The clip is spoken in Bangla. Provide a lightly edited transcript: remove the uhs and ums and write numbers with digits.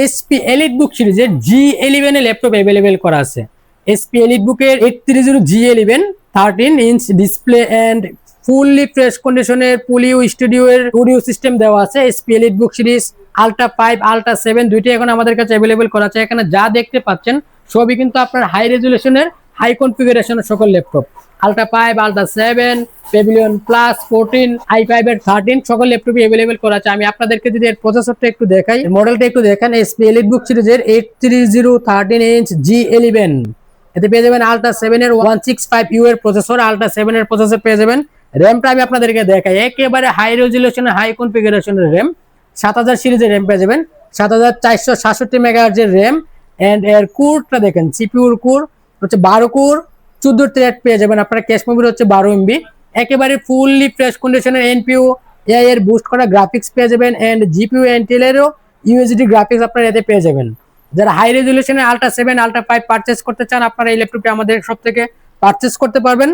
এসপি এলিট বুক সিরিজের G11 এর ল্যাপটপ অ্যাভেলেবেল করা আছে। এসপি এলিট বুকের 830 G11 13 inch display and fully fresh কন্ডিশনের পুলিও স্টুডিও এর অডিও সিস্টেম দেওয়া আছে। HP EliteBook series Ultra 5 Ultra 7 দুইটি এখন আমাদের কাছে অ্যাভেলেবেল করা আছে। এখানে যা দেখতে পাচ্ছেন সবই কিন্তু আপনার হাই রেজুলেশনের হাই কনফিগারেশনের সকল laptop. Ultra 5 Ultra 7 Pavilion plus 14 i5 এর 13 সকল ল্যাপটপই অ্যাভেলেবেল করা আছে। আমি আপনাদেরকে যদি এর প্রসেসরটা একটু দেখাই, মডেলটা একটু দেখেন, এসপি এলিট বুক সিরিজের 830 13 ইঞ্চ G11 এতে পেয়ে যাবেন আলট্রা 7 এর 165U এর প্রসেসর, আলট্রা 7 এর প্রসেসর পেয়ে যাবেন। র‍্যামটা আমি আপনাদেরকে দেখাই, একেবারে হাই রেজুলেশনের হাই কনফিগারেশনের র‍্যাম 7000 সিরিজের র‍্যাম পেয়ে যাবেন, 7467 মেগাহার্জ এর র‍্যাম। এন্ড এর কোরটা দেখেন, সিপিইউর কোর হচ্ছে 12 কোর 14 থ্রেড পেয়ে যাবেন। আপনার ক্যাশ মেমরি হচ্ছে 12 MB, একেবারে ফুললি ফ্রেশ কন্ডিশনের এনপিইউ এআই এর বুস্ট করা গ্রাফিক্স পেয়ে যাবেন। এন্ড জিপিইউ ইন্টেল এরও ইউএসডি গ্রাফিক্স আপনারা এতে পেয়ে যাবেন। যারা হাই রেজুলেশনের আলট্রা 7 আলট্রা 5 পারচেজ করতে চান, আপনারা এই ল্যাপটপটি আমাদের সব থেকে পারচেজ করতে পারবেন।